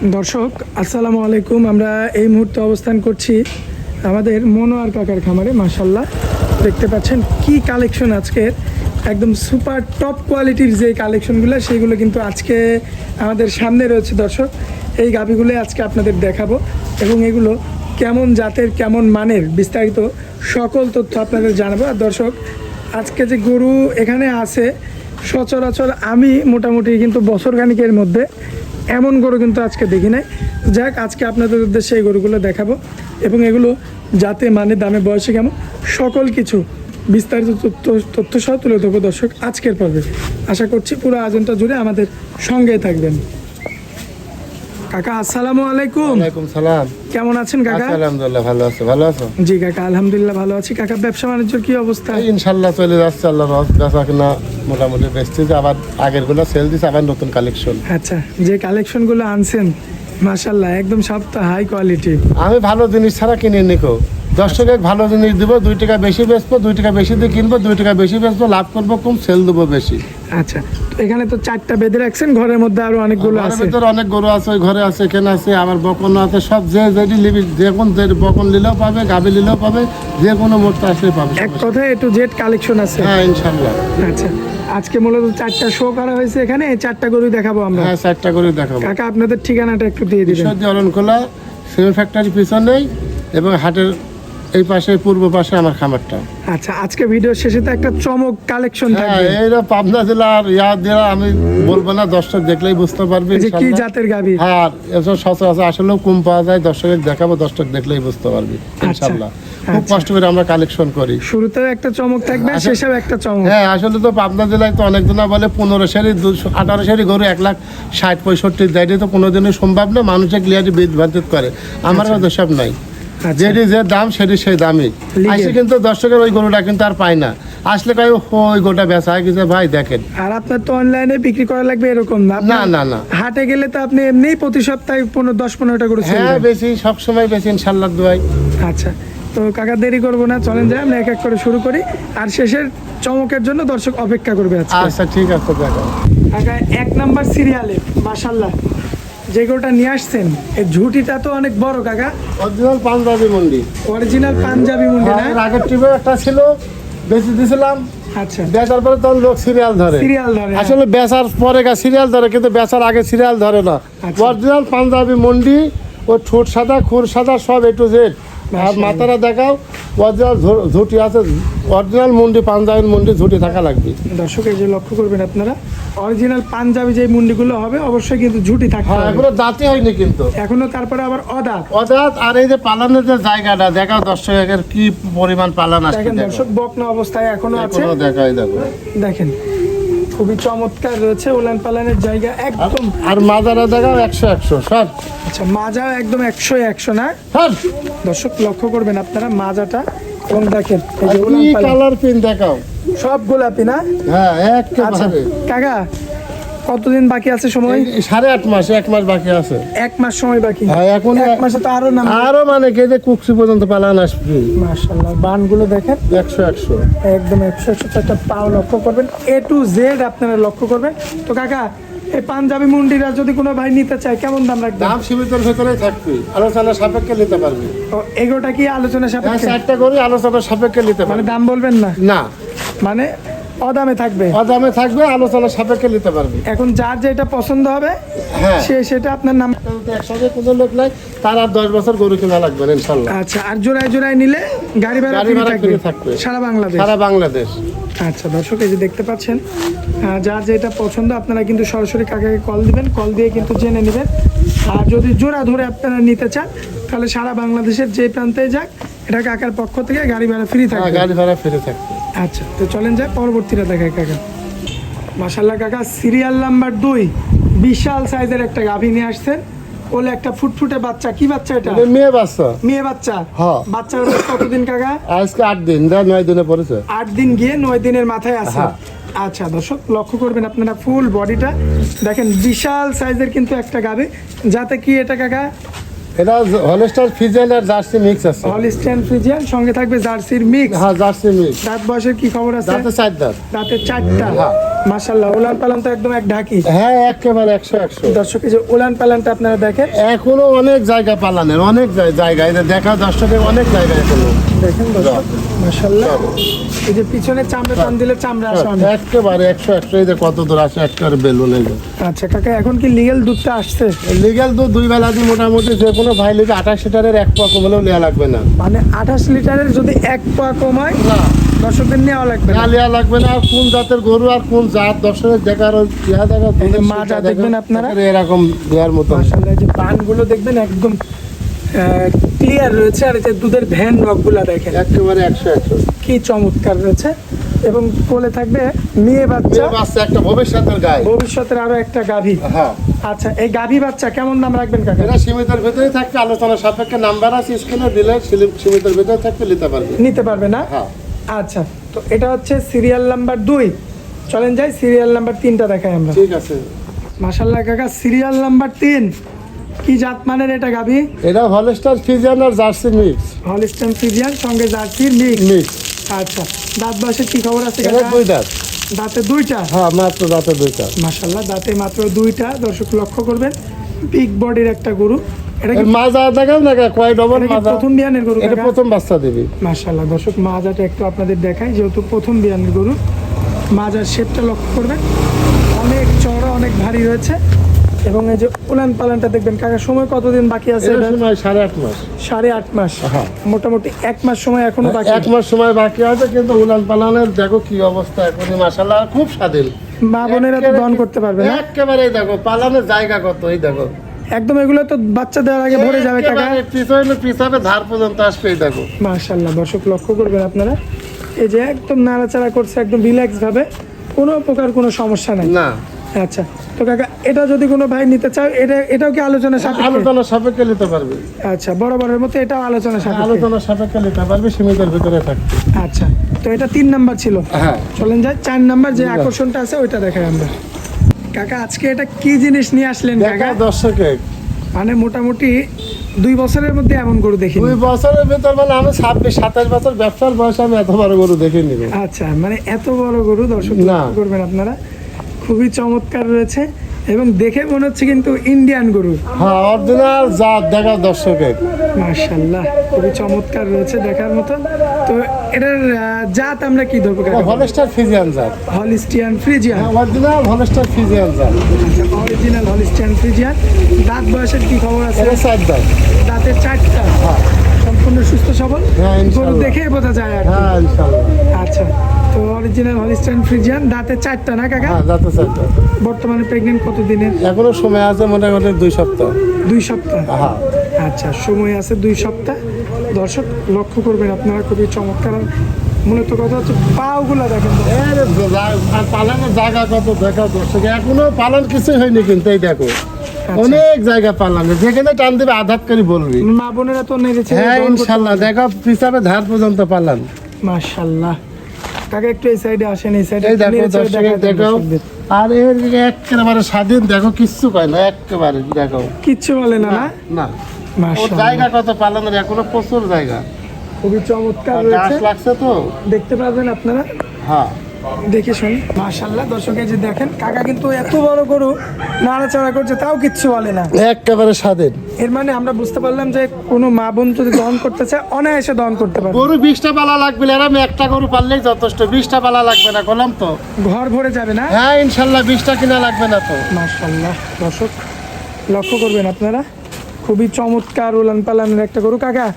দর্শক আসসালামু আলাইকুম। আমরা এই মুহূর্তে অবস্থান করছি আমাদের মনোয়ার কাকার খামারে। মাশাল্লাহ দেখতে পাচ্ছেন কি কালেকশন আজকের, একদম সুপার টপ কোয়ালিটির যে কালেকশনগুলো সেইগুলো কিন্তু আজকে আমাদের সামনে রয়েছে। দর্শক এই গাভীগুলো আজকে আপনাদের দেখাবো এবং এগুলো কেমন জাতের কেমন মানের বিস্তারিত সকল তথ্য আপনাদের জানাবো। আর দর্শক আজকে যে গরু এখানে আছে সচরাচর আমি মোটামুটি কিন্তু বছর খানিকের মধ্যে এমন গরু কিন্তু আজকে দেখি নাই। যাক আজকে আপনাদের উদ্দেশ্যে এই গরুগুলো দেখাবো এবং এগুলো যাতে মানে দামে বয়সে কেমন সকল কিছু বিস্তারিত তথ্য সহ তুলে ধরবো দর্শক আজকের পর্বে। আশা করছি পুরো আয়োজনটা জুড়ে আমাদের সঙ্গেই থাকবেন। কাকা আসসালামু আলাইকুম। ওয়ালাইকুম সালাম। কেমন আছেন কাকা? আলহামদুলিল্লাহ ভালো আছি। ভালো আছো? জি কাকা আলহামদুলিল্লাহ ভালো আছি। কাকা ব্যবসা বাণিজ্যের কি অবস্থা? ইনশাল্লাহ চলে যাচ্ছে, আল্লাহ বেচা কিনা মোটামুটি বেচছি, যে আবার আগের গুলো সেল দিচ্ছে, আবার নতুন কালেকশন। আচ্ছা, যে কালেকশনগুলো আনছেন মাশাআল্লাহ একদম সব তো হাই কোয়ালিটি। আমি ভালো জিনিস ছাড়া কিনে নিকো, দর্শকে ভালো জিনিস দিব, 2 টাকা বেশি বেচবো, 2 টাকা বেশি দিয়ে কিনবো, 2 টাকা বেশি বেচবো, লাভ করবো কম, সেল দেবো বেশি। আচ্ছা, তো এখানে তো 4টা বেঁধে রাখছেন, ঘরের মধ্যে আরো অনেকগুলো আছে। ভিতরে অনেক গরু আছে, ওই ঘরে আছে, এখানে আছে, আমার বকন আছে, সব যে যেটি নিবি, যে বকন নিলেও পাবে, গাভী নিলেও পাবে, যে কোনো মোটটা আসলে পাবে। এক কথায় একটু জেড কালেকশন আছে। হ্যাঁ ইনশাল্লাহ। আচ্ছা, আজকে মূলত 4টা শো করা হয়েছে এখানে, এই 4টা গরু দেখাবো আমরা। হ্যাঁ 4টা গরু দেখাবো। কাকা আপনাদের ঠিকানাটা একটু দিয়ে দিবেন। অলনখোলা সিমেন্ট ফ্যাক্টরি পিছনেই এবং হাটের এই পাশে পূর্ব পাশে আমার খামারটা। আচ্ছা, আজকে ভিডিও শেষে তো একটা চমক কালেকশন থাকবে। এইটা পাবনা জেলার জেলা, আমি বলবো না, দর্শক দেখলেই বুঝতে পারবে যে কি জাতের গাভী। হ্যাঁ এসব সচরাচর আসলেও কম পাওয়া যায়, দর্শকের দেখাবো, দর্শক দেখলেই বুঝতে পারবে ইনশাল্লাহ। খুব কষ্ট করে আমরা কালেকশন করি। শুরুতেও একটা চমক থাকবে, শেষেও একটা চমক। হ্যাঁ আসলে তো পাবনা জেলায় তো অনেকজনা বলে 15 সারি 18 সারি গরু 1,60,65 দেয়, তো কোনোদিনই সম্ভব না, মানুষে ক্লিয়ারলি বিভ্রান্তিত করে। আমার সব নাই, যেটি যে দাম সেটি সেই দামই আসে, কিন্তু দর্শকের ওই গরুটা কিন্তু আর পায় না, আসলে কয় ওই গরুটা বেচা হয়ে গেছে ভাই দেখেন। আর আপনার তো অনলাইনে বিক্রি করা লাগবে এরকম না? না না না, হাটে গেলে তো আপনি এমনিই প্রতি সপ্তাহে 10-15টা করে। হ্যাঁ বেশি, সবসময় বেশি ইনশাল্লাহ দোয়াই। আচ্ছা, তো কাকা দেরি করবো না, চলেন যাই আমরা এক এক করে শুরু করি, আর শেষের চমকের জন্য দর্শক অপেক্ষা করবে। আচ্ছা ঠিক আছে দেখো কাকা 1 নাম্বার সিরিয়ালে মাশাআল্লাহ যে গরুটা নিয়ে আসছেন, এই ঝুটিটা তো অনেক বড় কাকা। অরিজিনাল পাঞ্জাবি মুন্ডি। অরিজিনাল পাঞ্জাবি মুন্ডি না? আগের টিভি একটা ছিল, বেশি দিয়েছিলাম। আচ্ছা, বেচার পরে তখন লোক সিরিয়াল ধরে। আসলে বেচার পরে সিরিয়াল ধরে, কিন্তু বেচার আগে সিরিয়াল ধরে না। অরিজিনাল পাঞ্জাবি মুন্ডি, ও ঠোঁট সাদা, খুর সাদা, সব A to Z। আর মাথাটা দেখাও, অরিজিনাল ঝুটি আছে, অরিজিনাল মুন্ডি, পাঞ্জাবি মুন্ডি ঝুটি থাকা লাগবে। দর্শক এই যে লক্ষ্য করবেন আপনারা, অরিজিনাল পাঞ্জাবি যে মুন্ডিগুলো হবে অবশ্যই কিন্তু ঝুটি থাকবে। হ্যাঁ এগুলো দাঁতই হয়নি কিন্তু এখনো, তারপরে আবার অদাঁত। আর এই যে পালানের যে জায়গাটা দেখাও দর্শকের, কি পরিমাণ পালান আছে দেখেন দর্শক, বকনা অবস্থায় এখনো আছে, দেখাই দেখো দেখেন খুবই চমৎকার রয়েছে, উলান পালানের জায়গা একদম। আর মাজারা দেখাও 100 সব। আচ্ছা, মাজা একদম 100 না? দর্শক লক্ষ্য করবেন আপনারা মাজাটা, এবং দেখেন এই যে উলান পালান, কালার পিন দেখাও সব গোলাপি না? হ্যাঁ আচ্ছা একেবারে। কাকা কতদিন বাকি আছে সময়? 8.5 মাস, 1 মাস বাকি আছে। 1 মাস সময় বাকি। হ্যাঁ এখন 1 মাসে তো আরো না, আরো মানে কে যে কুকসি পর্যন্ত পালান আসবে। মাশাআল্লাহ বানগুলো দেখেন 100 একদম 100 একটা পাও লক্ষ্য করবেন, A to Z আপনারা লক্ষ্য করবেন। তো কাকা এই পাঞ্জাবি মুন্ডিরা যদি কোনো ভাই নিতে চায় কেমন দাম রাখবেন? দাম সীমিতের ভেতরেই থাকবে, আলোচনা সাপেক্ষে নিতে পারবে। তো এগোটা কি আলোচনা সাপেক্ষে? 4টা করে আলোচনা সাপেক্ষে নিতে পারবে। মানে দাম বলবেন না? না, মানে অদামে থাকবে? অদামে থাকবে, আলোচনা সাপেক্ষে নিতে পারবে। এখন যার যেটা পছন্দ হবে সে সেটা আপনার নাম। একসঙ্গে কোনো লোক নাই, তার আর 10 বছর গরু কিনা লাগবে না ইনশাল্লাহ। আচ্ছা, আর জোড়ায় নিলে গাড়ি ভাড়া ফ্রি থাকবে সারা বাংলাদেশ? সারা বাংলাদেশ। আচ্ছা দর্শক এই যে দেখতে পাচ্ছেন, যার যেটা পছন্দ আপনারা কিন্তু সরাসরি কাকাকে কল দিবেন, কল দিয়ে কিন্তু জেনে নেবেন। আর যদি জোড়া ধরে আপনারা নিতে চান তাহলে সারা বাংলাদেশের যে প্রান্তে যাক, এটা কাকার পক্ষ থেকে গাড়ি ভাড়া ফ্রি থাকবে। গাড়ি ভাড়া ফ্রি থাকবে। আচ্ছা, তো চলেন যাই পরবর্তীটা দেখায় কাকা। মাশাআল্লাহ কাকা সিরিয়াল নাম্বার 2 বিশাল সাইজের একটা গাভী নিয়ে আসছেন, ওলে একটা ফুটফুটে বাচ্চা। কি বাচ্চা এটা? মেয়ে বাচ্চা। মেয়ে বাচ্চা? হ্যাঁ। বাচ্চার বয়স কতদিন কাকা? আজকে 8 দিন, 9 দিনে পড়েছে। 8 দিন গিয়ে 9 দিনের মাথায় আছে। আচ্ছা দর্শক লক্ষ্য করবেন আপনারা ফুল বডিটা দেখেন, বিশাল সাইজের কিন্তু একটা গাভী। যাতে কি এটা কাকা? এটা হলস্টার ফ্রিজিয়ান আর জার্সি মিক্স আছে। হলস্টাইন ফ্রিজিয়ান সঙ্গে থাকবে জার্সির মিক্স। হ্যাঁ জার্সি মিক্স। দাঁত বয়সের কি খবর আছে? দাঁতে 4 দাঁত। দাঁতে 4টা। মাশাআল্লাহ, উলান পালান তো একদম এক ঢাকি। হ্যাঁ একেবারে 100 দর্শক এই যে উলান পালানটা আপনারা দেখেন, এখনো অনেক জায়গা পালানের, অনেক জায়গা এটা দেখা দর্শকের অনেক জায়গা এখনো। দেখেন দর্শক মাশাআল্লাহ, এই যে পিছনে চামড়া টান দিলে চামড়া আসে অনেক। একেবারে 100 এই যে কত দূর আসে একেবারে বেলুন। এই যে আচ্ছা কাকা, এখন কি লিগেল দুধটা আসছে? লিগ্যাল দুধ 2 বেলা দিয়ে মোটামুটি যে কোনো ভাই লিগে 28 লিটারের 1 পোয়া কমলেও নেওয়া লাগবে না। মানে 28 লিটারের যদি 1 পোয়া কমায় না দর্শকদের নেওয়া লাগবে না। নেওয়া লাগবে না। আর কোন জাতের গরু আর কোন জাত দর্শকের দেখার দেখা এই যে মাজা দেখবেন আপনারা, এরকম দেওয়ার মতো। মাশাআল্লাহ, যে পানগুলো দেখবেন একদম ক্লিয়ার রয়েছে, আর এই যে দুধের ভ্যান রকগুলা দেখেন একেবারে 100 কি চমৎকার রয়েছে। এবং কোলে থাকবে মেয়ে বাচ্চা, বাচ্চা একটা ভবিষ্যতের গায়ে, ভবিষ্যতের আরো একটা গাভী। হ্যাঁ আচ্ছা, এই গাভী বাচ্চা কেমন দাম রাখবেন কাকা? এটা সীমিতের ভিতরে থাকবে, আলোচনা সাপেক্ষে নাম্বার আছে স্ক্রিনে দিলে সীমিতের ভিতরে থাকতে নিতে পারবে। নিতে পারবে না? হ্যাঁ আচ্ছা, তো এটা হচ্ছে সিরিয়াল নাম্বার 2। চলেন যাই সিরিয়াল নাম্বার 3টা দেখাই আমরা। ঠিক আছে। মাশাআল্লাহ কাকা, সিরিয়াল নাম্বার 3 কি জাত মানের এটা গাভী? এটা হলস্টার ফ্রিজিয়ান আর জার্সি মিক্স। হলস্টাইন ফ্রিজিয়ান সঙ্গে জার্সির মিক্স। মিক্স। আচ্ছা, দাঁত বয়সে কি খবর আছে এটা কাকা? 2 দাঁত। দাঁতে 2টা? হ্যাঁ মাত্র দাঁতে 2টা। মাশাআল্লাহ, দাঁতে মাত্র 2টা। দর্শক লক্ষ্য করবেন, বিগ বডির একটা গরু। এটা কি এর মাজা দেখাও না কয় ডবল এটা কি মাজা? প্রথম বিয়ানের গরু এটা কাকা? প্রথম বাচ্চা দিবি। মাশাআল্লাহ, দর্শক মাজাটা একটু আপনাদের দেখাই, যেহেতু প্রথম বিয়ানের গরু। মাজার শেপটা লক্ষ্য করবেন, অনেক চওড়া, অনেক ভারী রয়েছে। এবং এই যে উলান পালানটা দেখবেন কাকা, সময় কতদিন বাকি আছে? এর এটা সময় 8.5 মাস। 8.5 মাস। হ্যাঁ। মোটামুটি 1 মাস সময় এখনো বাকি। 1 মাস সময় বাকি আছে, কিন্তু উলান পালানের দেখো কি অবস্থা এখনই মাশাআল্লাহ খুব স্বাধীন। মা বোনেরা তো দহন করতে পারবে না? একেবারে দেখো পালানের জায়গা কত, এই দেখো একদম, এগুলো তো বাচ্চা দেওয়ার আগে ভরে যাবে কাকা। একেবারে পিছনে ধার পর্যন্ত আসবে, এই দেখো। মাশাআল্লাহ, দর্শক লক্ষ্য করবেন আপনারা, এই যে একদম নাড়াচাড়া করছে একদম রিল্যাক্স ভাবে, কোনো প্রকার কোনো সমস্যা নাই। না আচ্ছা, তো কাকা এটা যদি কোনো ভাই নিতে চায়, এটাও কি আলোচনা সাপেক্ষে? আলোচনা সাপেক্ষে নিতে পারবে। আচ্ছা, বরাবরের মতো এটাও আলোচনা সাপেক্ষে। আলোচনা সাপেক্ষে নিতে পারবে, সীমিতের ভিতরে থাকবে। আচ্ছা, তো এটা 3 নাম্বার ছিল। হ্যাঁ চলেন যাই 4 নাম্বার যে আকর্ষণটা আছে ওইটা দেখাই আমরা। কাকা আজকে এটা কি জিনিস নিয়ে আসলেন দেখা কাকা? দর্শকে মানে মোটামুটি 2 বছরের মধ্যে এমন গরু দেখিনি। 2 বছরের ভিতর মানে আমি 26-27 বছর ব্যবসার বয়সে আমি এত বড় গরু দেখিনি। আচ্ছা, মানে এত বড় গরু দর্শক না। লক্ষ্য করবেন আপনারা, খুবই চমৎকার রয়েছে এবং দেখে মনে হচ্ছে কিন্তু ইন্ডিয়ান গরু। হ্যাঁ অরিজিনাল জাত দেখা দর্শকে। মাশাআল্লাহ, খুবই চমৎকার রয়েছে দেখার মতো। তো এটার জাত আমরা কি ধরবো কাকা? হলস্টার ফ্রিজিয়ান জাত। Holstein Friesian. Original Holstein Friesian জাত। আচ্ছা, অরিজিনাল হলিস্টিয়ান ফ্রিজিয়ান। দাঁত বয়সের কি খবর আছে? এটা 4 দাঁত। দাঁতের 4টা। সম্পূর্ণ সুস্থ সবল হ্যাঁ, গরু ইনশাআল্লাহ। দেখেই বোঝা যায় আর কি। হ্যাঁ ইনশাআল্লাহ। আচ্ছা, তো অরিজিনাল হলিস্টিয়ান ফ্রিজিয়ান, দাঁতের 4টা না কাকা? হ্যাঁ দাঁতে 4 দাঁত। বর্তমানে প্রেগনেন্ট কত দিনের? এখনো সময় আছে মোটামুটি 2 সপ্তাহ। 2 সপ্তাহ। হ্যাঁ আচ্ছা, সময় আছে 2 সপ্তাহ। দর্শক লক্ষ্য করবেন আপনারা, খুবই চমৎকার। আর মূলত কথা হচ্ছে পাওগুলা দেখেন তো। এর আর পালানের জায়গা কত দেখা দর্শক, এখনো পালন কিছুই হয়নি, কিন্তু এই দেখো অনেক জায়গা পালানে, যেখানে টান দেবে আঘাত করে বলবি। মা বোনেরা তো নেড়েছে। হ্যাঁ ইনশাআল্লাহ দেখো পিছনে ধার পর্যন্ত পালান। মাশাআল্লাহ, কাকা একটু এই সাইডে আসেন, এই সাইডে এই দেখো দর্শক দেখো, আর এর একেবারে স্বাধীন দেখো, কিচ্ছু কয় না, একেবারে দেখো কিচ্ছু বলে না না? না। ওর মাশাআল্লাহ, জায়গা কত পালানের, এখনো প্রচুর জায়গা। খুবই চমৎকার আর রয়েছে, গাছ লাগছে তো। দেখতে পারবেন আপনারা, হ্যাঁ দেখে শুনি। মাশাআল্লাহ, দর্শক এই যে দেখেন কাকা কিন্তু এত বড় গরু নাড়াচাড়া করছে, তাও কিচ্ছু বলে না। একেবারে স্বাধীন। এর মানে আমরা বুঝতে পারলাম যে কোনো মা বোন যদি দহন করতে চায় অনায়াসে দহন করতে পারবে। গরু 20টা পালা লাগবে, আর আমি একটা গরু পারলেই যথেষ্ট। 20টা পালা লাগবে না, বললাম তো। ঘর ভরে যাবে না? হ্যাঁ ইনশাল্লাহ 20টা কিনা লাগবে না তো। মাশাআল্লাহ, দর্শক লক্ষ্য করবেন আপনারা, খুবই চমৎকার উলান পালানের একটা গরু। কাকা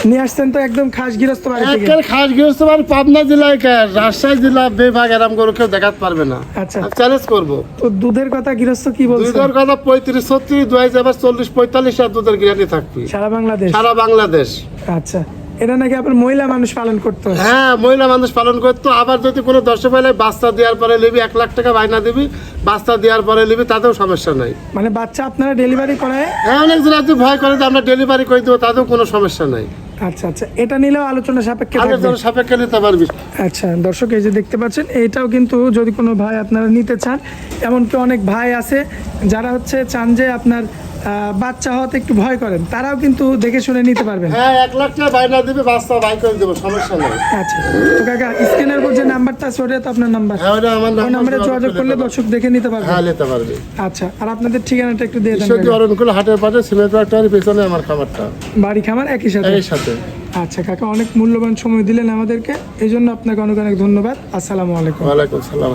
নিয়ে আসছেন তো একদম খাস গৃহস্থ বাড়ি থেকে? একের খাস গৃহস্থ বাড়ি, পাবনা জেলায় রাজশাহী জেলা বিভাগ, এরম গরু কেউ দেখাতে পারবে না। আচ্ছা, চ্যালেঞ্জ করবো। তো দুধের কথা গৃহস্থ কি বলছে? দুধের কথা 35-36, 40-45 আর দুধের গ্যারান্টি থাকবে সারা বাংলাদেশ? সারা বাংলাদেশ। আচ্ছা, এটা নাকি আপনার মহিলা মানুষ পালন করতে হয়? হ্যাঁ মহিলা মানুষ পালন করতো। আবার যদি কোনো দর্শক পাইলে বাচ্চা দেওয়ার পরে নিবি, 1 লাখ টাকা বায়না দিবি, বাচ্চা দেওয়ার পরে নিবি, তাতেও সমস্যা নাই। মানে বাচ্চা আপনারা ডেলিভারি করায়? হ্যাঁ অনেকজন যদি ভয় করে যে আমরা ডেলিভারি করে দেবো, তাতেও কোনো সমস্যা নাই। আচ্ছা আচ্ছা, এটা নিলেও আলোচনা সাপেক্ষে থাকবে? আলোচনা সাপেক্ষে নিতে পারবি। আচ্ছা দর্শক, এই যে দেখতে পাচ্ছেন, এইটাও কিন্তু যদি কোনো ভাই আপনারা নিতে চান, এমনকি অনেক ভাই আছে যারা হচ্ছে চান যে আপনার বাচ্চা হওয়াতে একটু ভয় করেন, তারাও কিন্তু দেখে শুনে নিতে পারবেন। হ্যাঁ 1 লাখ টাকা বাইনা দিবে, বাচ্চা বাই করে দেবো, সমস্যা নেই। আচ্ছা তো কাকা, স্ক্রিনের উপর যে নাম্বারটা আছে ওটা তো আপনার নাম্বার, হ্যাঁ ওটা আমার ওই নাম্বারে যোগাযোগ করলে দর্শক দেখে নিতে পারবে। হ্যাঁ নিতে পারবে। আচ্ছা, আর আপনাদের ঠিকানাটা একটু দিয়ে দেন। ঈশ্বরদী অরণকুল হাটের পাশে সিমেন্ট ফ্যাক্টরির পেছনে আমার খামারটা, বাড়ি খামার একই সাথে। এর সাথে। আচ্ছা কাকা, অনেক মূল্যবান সময় দিলেন আমাদেরকে, এই জন্য আপনাকে অনেক অনেক ধন্যবাদ। আসসালামু আলাইকুম। ওয়ালাইকুম সালাম।